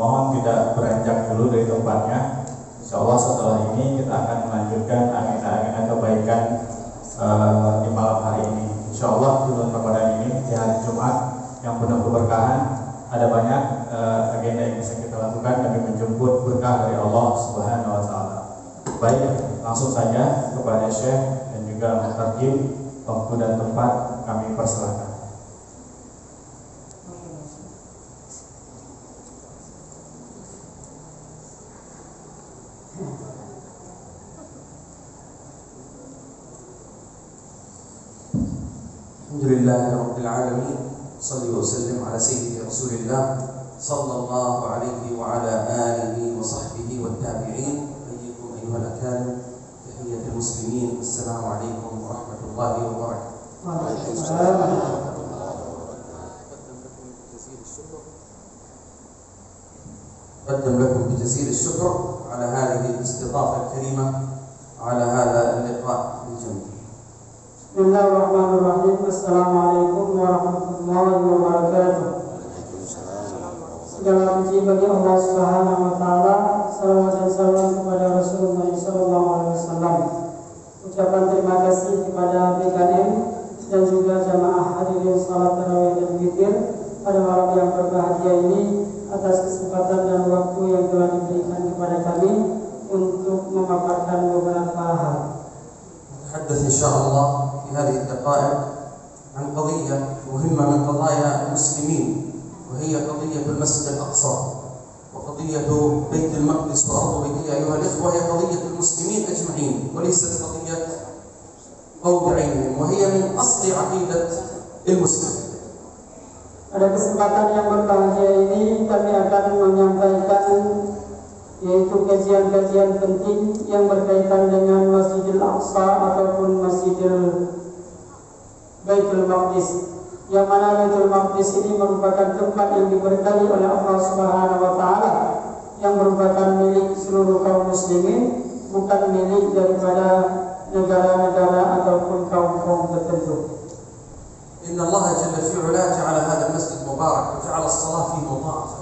Mohon tidak beranjak dulu dari tempatnya. Insyaallah setelah ini kita akan melanjutkan agenda-agenda kebaikan di malam hari ini. Insyaallah di bulan Ramadan ini di hari Jumat yang penuh keberkahan, ada banyak agenda yang bisa kita lakukan demi menjemput berkah dari Allah Subhanahu wa taala. Baik, langsung saja kepada Syekh dan juga Mutarjim, waktu dan tempat kami persilakan. Alhamdulillahirabbil alamin. Shalli wa sallim ala sayyidi Rasulillah sallallahu alaihi wa ala alihi wa sahbihi wa tabi'in. Ayyukum ayyuhal akarim, tahiyyatul muslimin. Assalamualaikum warahmatullahi wabarakatuh. Waalaikumsalam. أقدم لكم بجزيل الشكر على هذه الاستضافة الكريمة على هذا اللقاء الجميل. Bismillahirrahmanirrahim. Assalamualaikum warahmatullahi wabarakatuh. Segala puji bagi Allah Subhanahu wa taala, salawat dan salam kepada Rasulullah sallallahu alaihi wasallam. Ucapan terima kasih kepada BKM dan juga jamaah hadirin salat tarawih dan witir pada malam yang berbahagia ini atas kesempatan dan waktu yang telah diberikan kepada kami untuk memaparkan beberapa hal. نتحدث إن شاء الله في هذه الدقائق عن قضية مهمة من قضايا المسلمين، وهي قضية المسجد الأقصى وقضية بيت المقدس وأرض بيته أيها الإخوة. هي قضية المسلمين أجمعين وليست قضية قوم بعينهم، وهي من أصل عقيدة المسلم. Pada kesempatan yang berbahagia ini kami akan menyampaikan yaitu kajian-kajian penting yang berkaitan dengan Masjidil Aqsa ataupun Masjidil Baitul Maqdis, yang mana Baitul Maqdis ini merupakan tempat yang diberkahi oleh Allah Subhanahu wa taala, yang merupakan milik seluruh kaum muslimin, bukan milik daripada negara-negara ataupun kaum-kaum tertentu. إن الله جل في علاه جعل هذا المسجد مبارك وجعل الصلاة فيه مضاعفة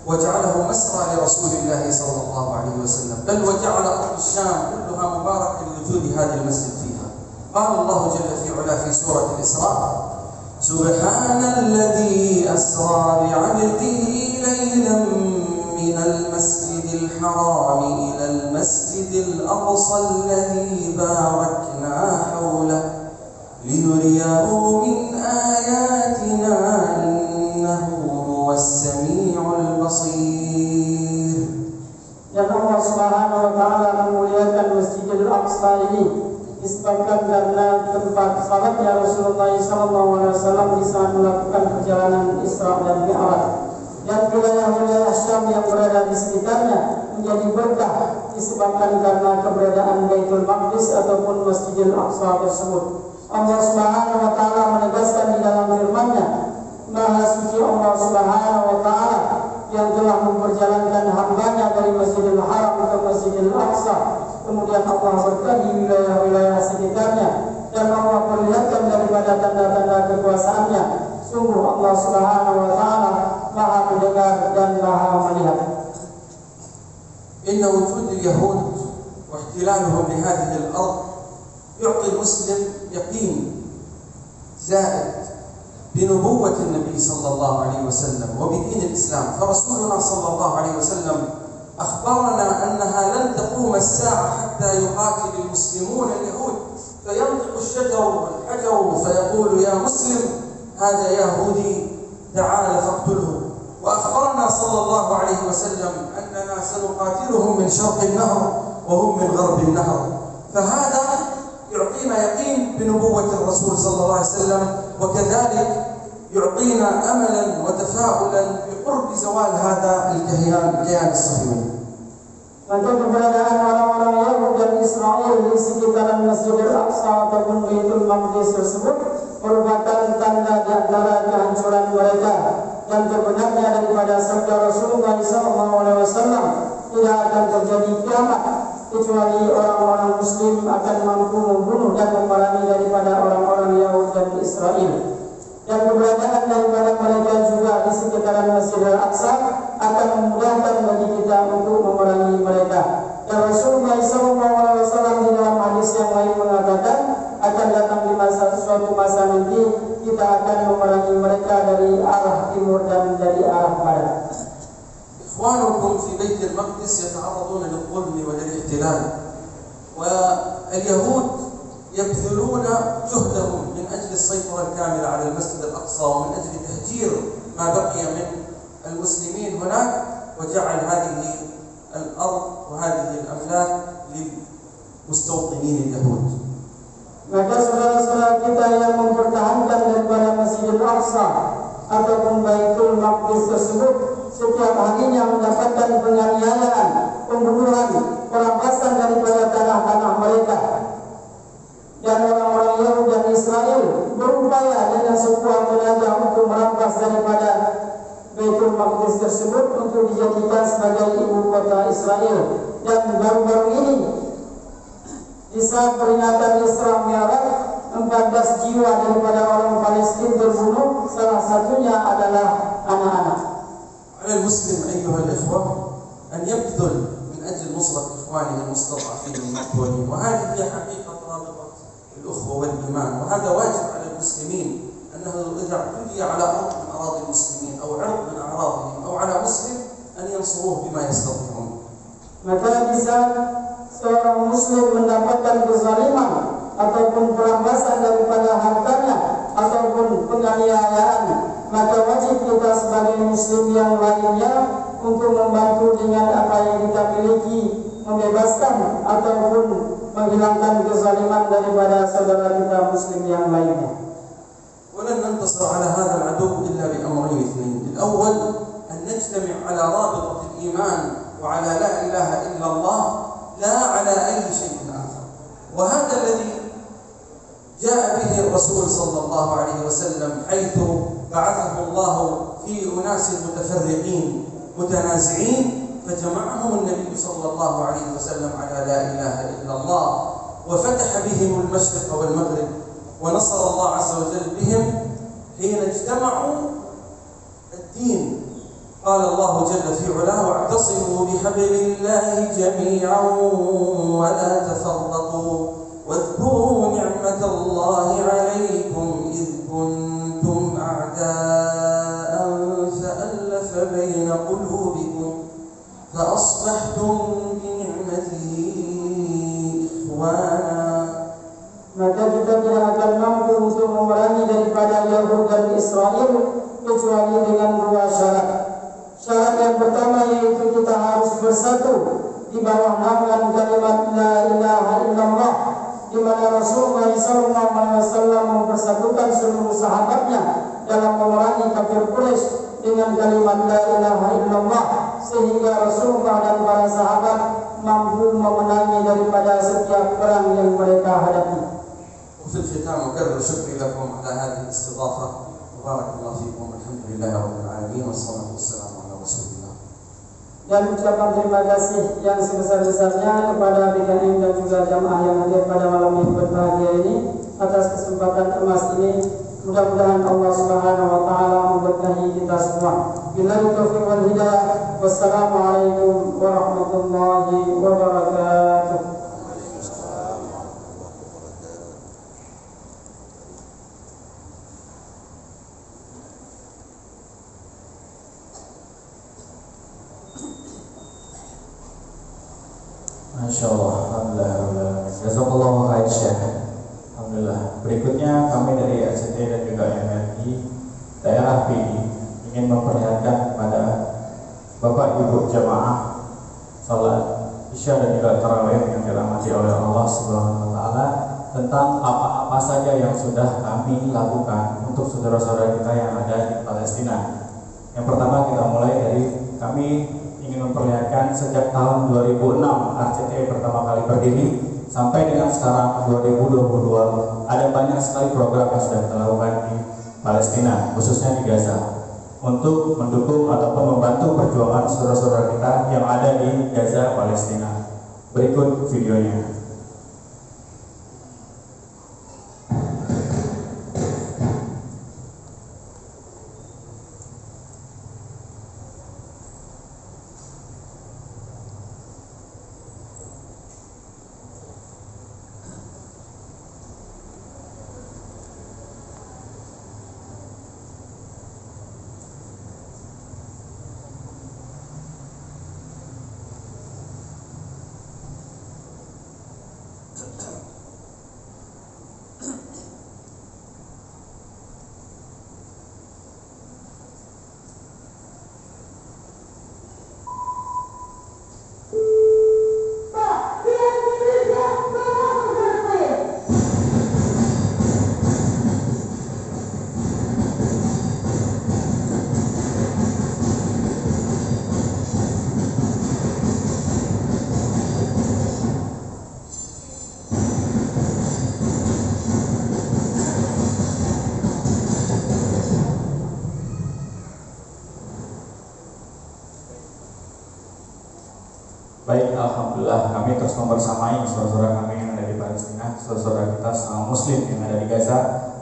وجعله مسرى لرسول الله صلى الله عليه وسلم، بل وجعل أرض الشام كلها مباركة لوجود هذا المسجد فيها. قال الله جل في علاه في سورة الإسراء: سبحان الذي أسرى بعبده ليلا من المسجد الحرام إلى المسجد الأقصى الذي باركنا حوله لنريه من آياتنا إنه هو السميع البصير. Dan Allah Subhanahu wa taala memuliakan Masjidil Aqsa ini disebabkan karena tempat salatnya Rasulullah sallallahu alaihi wasallam di saat melakukan perjalanan Isra dan Mi'raj. Dan wilayah-wilayah Syam yang berada di sekitarnya menjadi berkah disebabkan karena keberadaan Baitul Maqdis ataupun Masjidil Aqsa tersebut. Allah Subhanahu wa taala menegaskan di dalam firman-Nya, Maha suci Allah Subhanahu wa taala yang telah memperjalankan hamba-Nya dari Masjidil Haram ke Masjidil Aqsa. Kemudian Allah berkahi wilayah-wilayah sekitarnya dan Allah perlihatkan daripada tanda-tanda kekuasaan-Nya. Sungguh Allah Subhanahu wa taala Maha mendengar dan Maha melihat. إن وجود اليهود واحتلالهم لهذه الأرض يعطي المسلم يقين زائد بنبوة النبي صلى الله عليه وسلم وبدين الإسلام. فرسولنا صلى الله عليه وسلم أخبرنا أنها لن تقوم الساعة حتى يقاتل المسلمون اليهود، فينطق الشجر والحجر فيقول يا مسلم هذا يهودي تعال فاقتله. وأخبرنا صلى الله عليه وسلم أننا سنقاتلهم من شرق النهر وهم من غرب النهر. فهذا يعطينا يقين بنبوة الرسول صلى الله عليه وسلم، وكذلك يعطينا أملا وتفاؤلا بقرب زوال هذا الكيان الصهيوني. Maka keberadaan orang-orang Yahudi dan Israel di sekitaran Masjidil Aqsa ataupun Baitul Maqdis tersebut merupakan tanda di antara kehancuran mereka dan kebenarnya daripada sabda Rasulullah SAW, tidak akan terjadi kiamat kecuali orang-orang Muslim akan mampu membunuh dan memerangi daripada orang-orang Yahudi dan Israel. Dan keberadaan daripada mereka juga di sekitaran Masjidil Aqsa akan masa nanti kita akan memerangi mereka dari arah timur dan dari arah barat. إخوانكم في بيت المقدس يتعرضون للظلم وللاحتلال، واليهود يبذلون جهدهم من أجل السيطرة الكاملة على المسجد الأقصى ومن أجل تهجير ما بقي من المسلمين هناك، وجعل هذه الأرض وهذه الأملاك للمستوطنين اليهود. Maka saudara-saudara kita yang mempertahankan daripada Masjidil Aqsa ataupun Baitul Maqdis tersebut setiap harinya mendapatkan penganiayaan, pembunuhan, perampasan daripada tanah-tanah mereka. Dan orang-orang Yahudi dan Israel berupaya dengan sekuat tenaga untuk merampas daripada Baitul Maqdis tersebut untuk dijadikan sebagai ibu kota Israel. Dan baru-baru ini di saat peringatan Isra Mi'raj 14 jiwa daripada orang Palestina terbunuh, salah satunya adalah anak-anak. على المسلم أيها الإخوة أن يبذل من أجل نصرة إخوانه المستضعفين المقتولين، وهذه هي حقيقة رابطة الأخوة والإيمان، وهذا واجب على المسلمين أنه إذا اعتدي على أرض من أراضي المسلمين أو عرض من أعراضهم أو على مسلم أن ينصروه بما يستطيعون. Maka bisa seorang muslim mendapatkan kezaliman ataupun perampasan daripada hartanya ataupun penganiayaan, maka wajib kita sebagai muslim yang lainnya untuk membantu dengan apa yang kita miliki, membebaskan ataupun menghilangkan kezaliman daripada saudara kita muslim yang lainnya. ولن ننتصر على هذا العدو إلا بأمرين اثنين. الأول أن نجتمع على رابطة الإيمان وعلى لا إله إلا الله، لا على أي شيء آخر. وهذا الذي جاء به الرسول صلى الله عليه وسلم، حيث بعثه الله في أناس متفرقين متنازعين فجمعهم النبي صلى الله عليه وسلم على لا إله إلا الله، وفتح بهم المشرق والمغرب، ونصر الله عز وجل بهم حين اجتمعوا الدين. قال الله جل في علاه: واعتصموا بحبل الله جميعا ولا تفرقوا واذكروا نعمة الله عليكم إذ كنتم أعداء فألف بين قلوبكم فأصبحتم بنعمته إخوانا. Maka kita tidak akan mampu untuk memerangi daripada Yahud dan Israel kecuali dengan dua syarat. Syarat yang pertama yaitu kita harus bersatu di bawah naungan kalimat La ilaha illallah, di mana Rasulullah SAW mempersatukan seluruh sahabatnya dalam memerangi kafir Quraisy dengan kalimat La ilaha illallah, sehingga Rasulullah dan para sahabat mampu memenangi daripada setiap perang yang mereka hadapi. وفي الختام أكرر شكري لكم على هذه الاستضافة، وبارك الله فيكم، والحمد لله رب العالمين، والصلاة والسلام على رسول الله. Dan ucapan terima kasih yang sebesar-besarnya kepada BKM dan juga jamaah yang hadir pada malam yang berbahagia ini atas kesempatan emas ini. Mudah-mudahan Allah Subhanahu wa taala memberkahi kita semua. Billahi taufiq wal hidayah. Wassalamualaikum warahmatullahi wabarakatuh. Masyaallah, alhamdulillah. Jazakallahu khairan Syekh. Alhamdulillah. Berikutnya kami dari RCT dan juga MRI daerah PD ingin memperlihatkan kepada Bapak Ibu jamaah salat Isya dan juga tarawih yang dirahmati oleh Allah Subhanahu wa taala tentang apa-apa saja yang sudah kami lakukan untuk saudara-saudara kita yang ada di Palestina. Yang pertama kita mulai dari kami ingin memperlihatkan sejak tahun 2006 RCTI pertama kali berdiri sampai dengan sekarang 2022 ada banyak sekali program yang sudah kita lakukan di Palestina, khususnya di Gaza, untuk mendukung ataupun membantu perjuangan saudara-saudara kita yang ada di Gaza, Palestina. Berikut videonya. kami terus membersamai saudara-saudara kami yang ada di Palestina, saudara-saudara kita sama Muslim yang ada di Gaza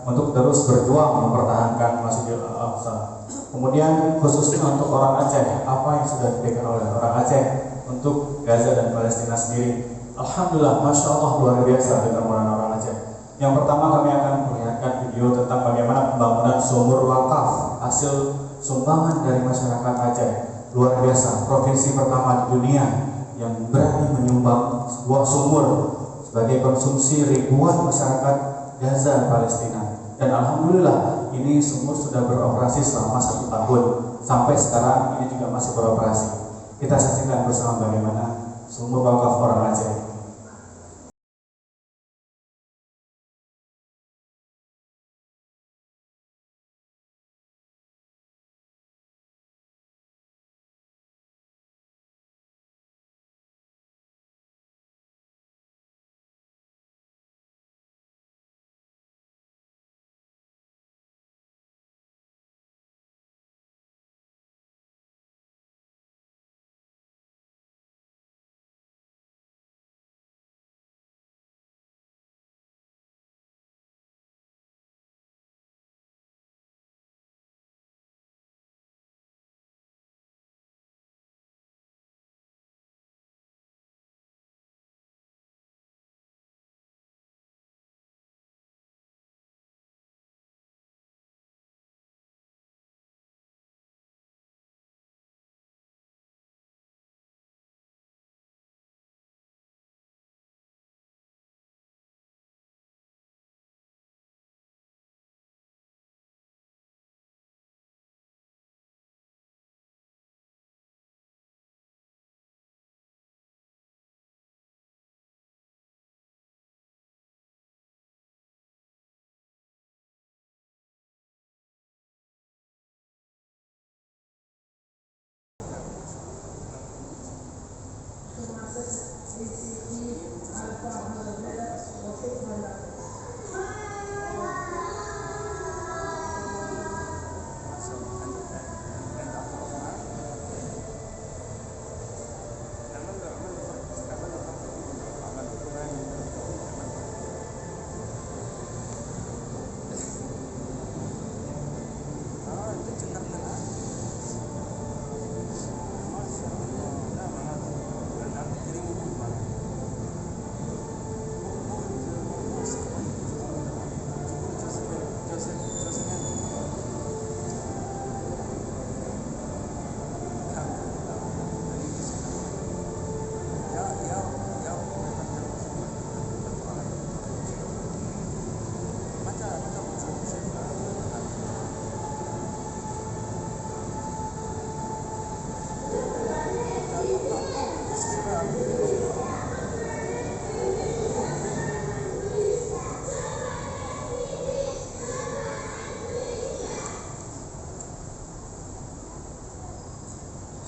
untuk terus berjuang mempertahankan Masjidil Aqsa. Kemudian khususnya untuk orang Aceh, apa yang sudah diberikan oleh orang Aceh untuk Gaza dan Palestina sendiri? Alhamdulillah, Masya Allah, luar biasa dermawan orang Aceh. Yang pertama kami akan melihatkan video tentang bagaimana pembangunan sumur wakaf hasil sumbangan dari masyarakat Aceh. Luar biasa, provinsi pertama di dunia yang berani menyumbang sebuah sumur sebagai konsumsi ribuan masyarakat Gaza Palestina. Dan alhamdulillah ini sumur sudah beroperasi selama 1 tahun. Sampai sekarang ini juga masih beroperasi. Kita saksikan bersama bagaimana sumur wakaf orang Aceh.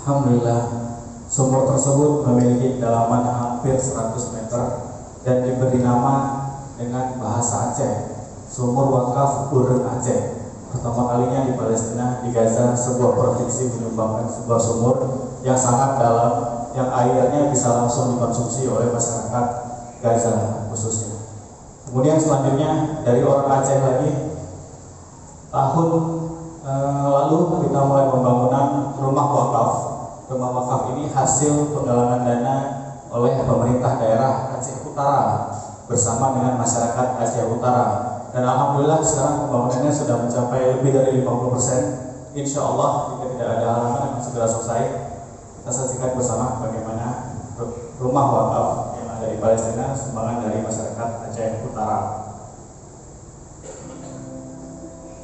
Alhamdulillah, sumur tersebut memiliki kedalaman hampir 100 meter dan diberi nama dengan bahasa Aceh, Sumur Wakaf Urun Aceh. Pertama kalinya di Palestina, di Gaza, sebuah provinsi menyumbangkan sebuah sumur yang sangat dalam, yang airnya bisa langsung dikonsumsi oleh masyarakat Gaza khususnya. Kemudian selanjutnya dari orang Aceh lagi, tahun lalu kita mulai pembangunan rumah wakaf. Rumah wakaf ini hasil penggalangan dana oleh pemerintah daerah Aceh Utara bersama dengan masyarakat Aceh Utara. Dan alhamdulillah sekarang pembangunannya sudah mencapai lebih dari 50%. Insya Allah jika tidak ada halangan akan segera selesai. Kita saksikan bersama bagaimana rumah wakaf yang ada di Palestina sumbangan dari masyarakat Aceh Utara.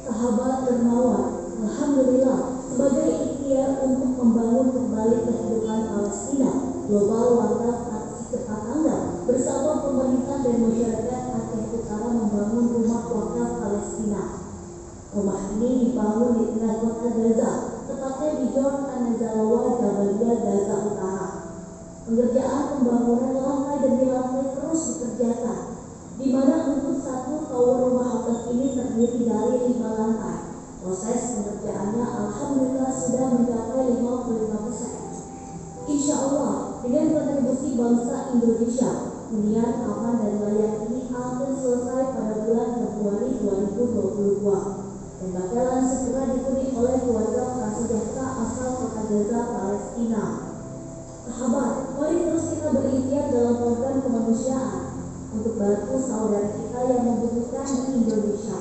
Sahabat dermawan, alhamdulillah sebagai ikhtiar untuk membangun kembali kehidupan Palestina, Global Wakaf Aksi Ketangga bersama pemerintah dan masyarakat Aceh Utara membangun rumah wakaf Palestina. Rumah ini dibangun di tengah kota Gaza, tepatnya di Jor An-Nazalawa, Jabaliyah, Gaza Utara. Pengerjaan pembangunan lantai demi lantai terus dikerjakan, di mana untuk satu tower rumah wakaf ini terdiri dari 5 lantai. Proses pengerjaannya alhamdulillah sudah mencapai 55%. Insya Allah dengan kontribusi bangsa Indonesia. Hunian aman dan layak ini akan selesai pada bulan Februari 2022 dan bakalan segera dihuni oleh keluarga prasejahtera asal kota Gaza, Palestina. Sahabat, mari terus kita berikhtiar dalam program kemanusiaan untuk bantu saudara kita yang membutuhkan di Indonesia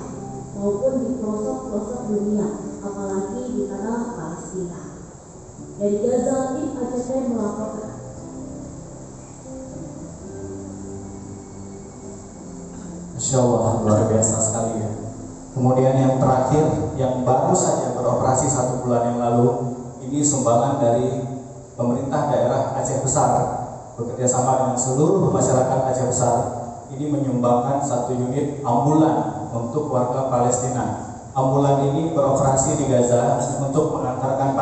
maupun di pelosok-pelosok dunia, apalagi di tanah Palestina. Dari Gaza, tim ACT melaporkan. Masya Allah, luar biasa sekali ya. Kemudian yang terakhir, yang baru saja beroperasi 1 bulan yang lalu, ini sumbangan dari pemerintah daerah Aceh Besar bekerja sama dengan seluruh masyarakat Aceh Besar. Ini menyumbangkan 1 unit ambulan untuk warga Palestina. Ambulan ini beroperasi di Gaza untuk mengantarkan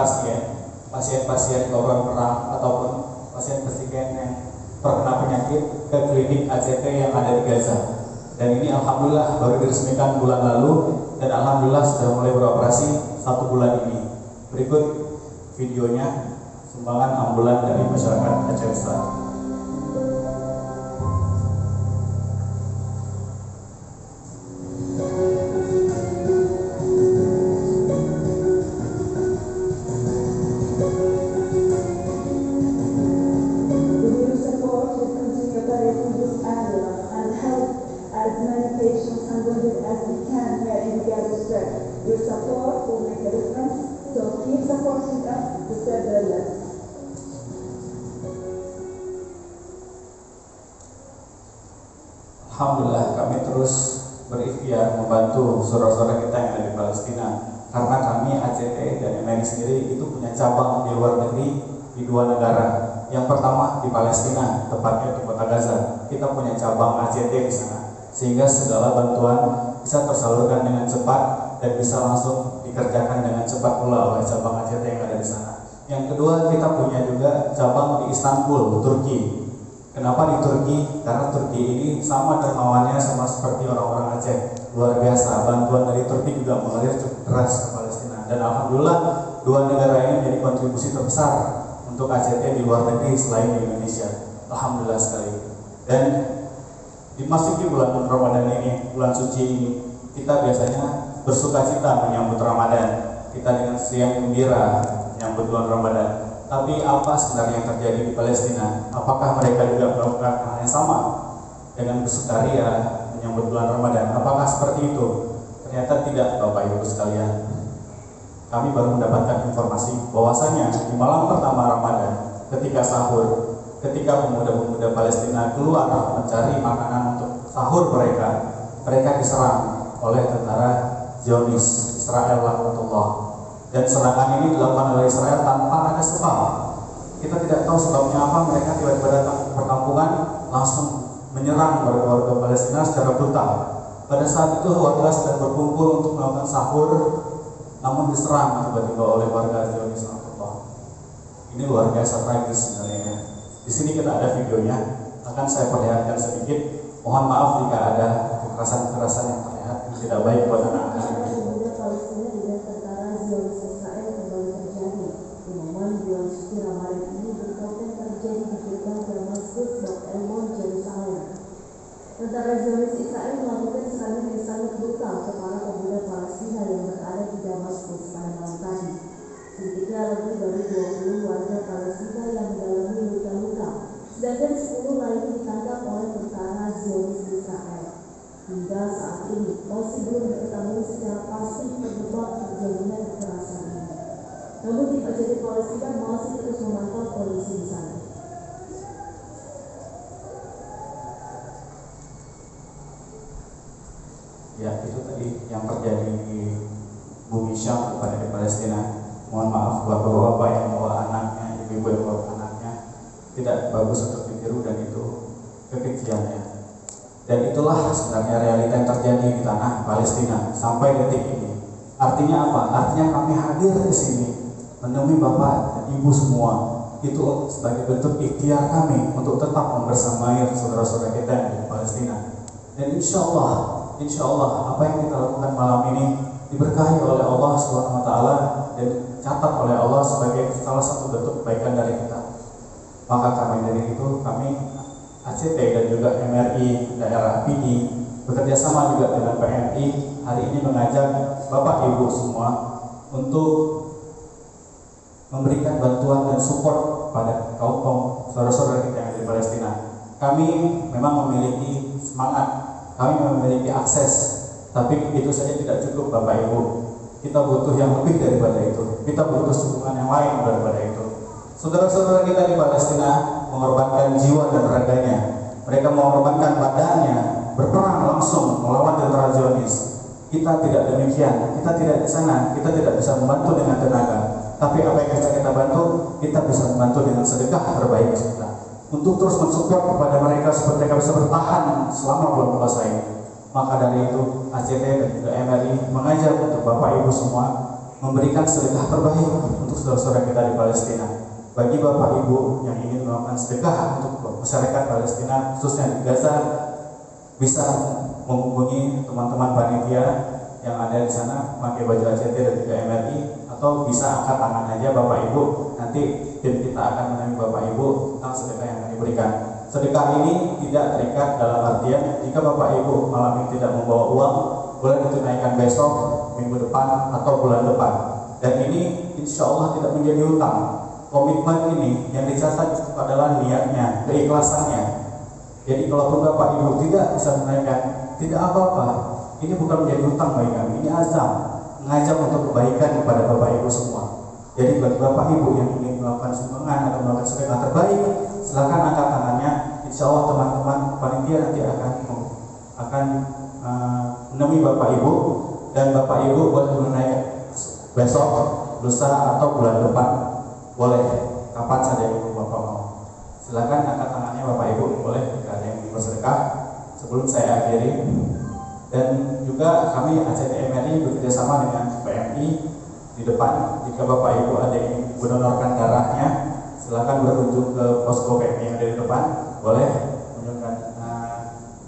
pasien-pasien korban perang ataupun pasien-pasien yang terkena penyakit ke klinik ACT yang ada di Gaza. Dan ini alhamdulillah baru diresmikan bulan lalu dan alhamdulillah sudah mulai beroperasi 1 bulan ini. Berikut videonya sumbangan ambulan dari masyarakat Aceh Besar. Your support will make a difference, so keep supporting us to serve the less. Alhamdulillah kami terus berikhtiar membantu saudara-saudara kita yang ada di Palestina, karena kami ACT dan MNI sendiri itu punya cabang di luar negeri di 2 negara. Yang pertama di Palestina, tepatnya di kota Gaza. Kita punya cabang ACT di sana, sehingga segala bantuan bisa tersalurkan dengan cepat dan bisa langsung dikerjakan dengan cepat pula oleh cabang ACT yang ada di sana. Yang kedua, kita punya juga cabang di Istanbul, Turki. Kenapa di Turki? Karena Turki ini sama dermawannya sama seperti orang-orang Aceh. Luar biasa, bantuan dari Turki juga mengalir cukup deras ke Palestina. Dan alhamdulillah 2 negara ini menjadi kontribusi terbesar untuk ACT di luar negeri selain di Indonesia. Alhamdulillah sekali. Dan dimasuki bulan Ramadan ini, bulan suci ini, kita biasanya bersuka cita menyambut Ramadan. Kita dengan siang gembira menyambut bulan Ramadan. Tapi apa sebenarnya yang terjadi di Palestina? Apakah mereka juga melakukan hal yang sama dengan bersukaria menyambut bulan Ramadan? Apakah seperti itu? Ternyata tidak, Bapak Ibu sekalian. Kami baru mendapatkan informasi bahwasanya di malam pertama Ramadan, ketika sahur, ketika pemuda-pemuda Palestina keluar mencari makanan untuk sahur mereka diserang oleh tentara Zionis Israel laknatullah. Dan serangan ini dilakukan oleh Israel tanpa ada sebab. Kita tidak tahu sebabnya apa, mereka tiba-tiba datang ke perkampungan langsung menyerang warga-warga Palestina secara brutal. Pada saat itu warga sedang berkumpul untuk melakukan sahur, namun diserang tiba-tiba oleh warga Zionis laknatullah. Ini luar biasa tragis sebenarnya. Di sini kita ada videonya, akan saya perlihatkan sedikit. Mohon maaf jika ada kekerasan-kekerasan yang terlihat tidak baik buat anak-anak ini. Pemuda Palestina dengan tentara Zionis Israel kembali terjadi. Di momen bulan suci Ramadan ini berpotensi terjadi di gerbang Damaskus Bab Elmon, Yerusalem. Tentara Zionis Israel melakukan serangan yang sangat brutal ke para pemuda Palestina yang berada di Damaskus pada malam tadi. Sedikitnya lebih dari 20 warga Palestina yang mengalami luka-luka, sedangkan 10 lainnya ditangkap oleh tentara Zionis Israel. Hingga saat ini masih belum diketahui secara pasti penyebab terjadinya kekerasan ini. Namun tim ACT Palestina masih terus memantau kondisi di sana. Ya, itu tadi yang terjadi di Bumi Syam kepada di Palestina. Mohon maaf bapak-bapak yang bawa anaknya, ibu-ibu yang bawa anaknya, tidak bagus untuk ditiru dan itu kekejiannya. Dan itulah sebenarnya realita yang terjadi di tanah Palestina sampai detik ini. Artinya apa? Artinya kami hadir di sini menemui bapak dan ibu semua itu sebagai bentuk ikhtiar kami untuk tetap membersamai saudara-saudara kita yang di Palestina. Dan insya Allah apa yang kita lakukan malam ini diberkahi oleh Allah SWT dan catat oleh Allah sebagai salah satu bentuk kebaikan dari kita. Maka karena dari itu kami ACT dan juga MRI daerah PD bekerja sama juga dengan PMI hari ini mengajak Bapak Ibu semua untuk memberikan bantuan dan support pada kaum saudara-saudara kita yang di Palestina. Kami memang memiliki semangat, kami memiliki akses, tapi itu saja tidak cukup Bapak Ibu. Kita butuh yang lebih daripada itu. Kita butuh dukungan yang lain daripada itu. Saudara-saudara kita di Palestina mengorbankan jiwa dan raganya. Mereka mengorbankan badannya, berperang langsung melawan tentara Zionis. Kita tidak demikian. Kita tidak di sana. Kita tidak bisa membantu dengan tenaga. Tapi apa yang bisa kita bantu? Kita bisa membantu dengan sedekah terbaik kita. Untuk terus mensupport kepada mereka supaya mereka bisa bertahan selama bulan puasa ini. Maka dari itu ACT dan juga MRI mengajak untuk Bapak Ibu semua memberikan sedekah terbaik untuk saudara-saudara kita di Palestina. Bagi Bapak Ibu yang ingin melakukan sedekah untuk masyarakat Palestina khususnya di Gaza, bisa menghubungi teman-teman panitia yang ada di sana pakai baju ACT dan juga MRI, atau bisa angkat tangan aja Bapak Ibu, nanti tim kita akan menemui Bapak Ibu tentang sedekah yang akan diberikan. Sedekah ini tidak terikat dalam artian jika Bapak Ibu malam ini tidak membawa uang, boleh ditunaikan besok, minggu depan, atau bulan depan. Dan ini insya Allah tidak menjadi hutang. Komitmen ini yang dicatat adalah niatnya, keikhlasannya. Jadi kalaupun Bapak Ibu tidak bisa menaikkan, tidak apa-apa. Ini bukan menjadi hutang bagi kami, ini azam, mengajak untuk kebaikan kepada Bapak Ibu semua. Jadi bagi Bapak Ibu yang ingin melakukan sumbangan atau melakukan sedekah terbaik, silakan angkat tangannya. Insya Allah teman-teman panitia nanti akan menemui Bapak Ibu, dan Bapak Ibu boleh menaikkan besok, lusa, atau bulan depan. Boleh kapan saja Ibu Bapak mau. Silakan angkat tangannya Bapak Ibu, boleh jika ada yang ingin bersedekah. Sebelum saya akhiri, dan juga kami ACT MRI bekerjasama dengan PMI di depan. Jika Bapak Ibu ada yang ingin mendonorkan darahnya, silakan berkunjung ke posko PMI yang ada di depan. Boleh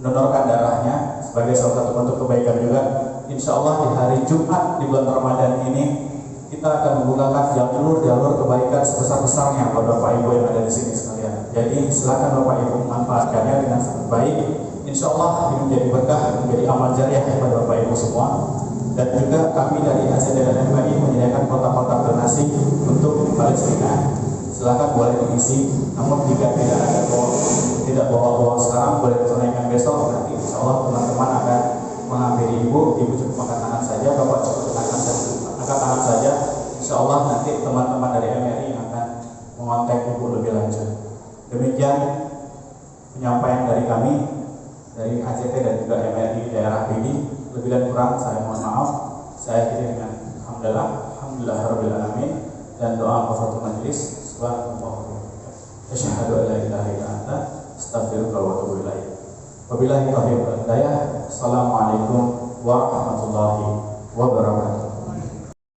mendonorkan darahnya sebagai salah satu bentuk kebaikan juga. Insya Allah di hari Jumat di bulan Ramadan ini kita akan membukakan jalur-jalur kebaikan sebesar-besarnya buat Bapak Ibu yang ada di sini sekalian. Jadi silakan Bapak Ibu memanfaatkannya dengan sangat baik. Insya Allah ini menjadi berkah, menjadi amal jariah kepada Bapak Ibu semua. Dan juga kami dari ACT dan MRI menyediakan kotak-kotak donasi untuk Palestina. Silakan boleh diisi. Namun jika tidak bawa uang sekarang, boleh ditunaikan besok. Nanti insya Allah teman-teman akan menghampiri Ibu cukup angkat tangan saja, Bapak cukup angkat tangan saja. Insya Allah nanti teman-teman dari MRI akan mengontak Ibu lebih lanjut. Demikian penyampaian dari kami dari ACT dan juga MRI daerah PD. Lebih dan kurang saya mohon maaf. Saya akhiri dengan alhamdulillah alamin dan doa kafaratul majelis. Subhanallah. Asyhadu an la ilaha illa anta astaghfiruka wa atubu ilaik. Wabillahi taufiq wal hidayah. Assalamualaikum warahmatullahi wabarakatuh.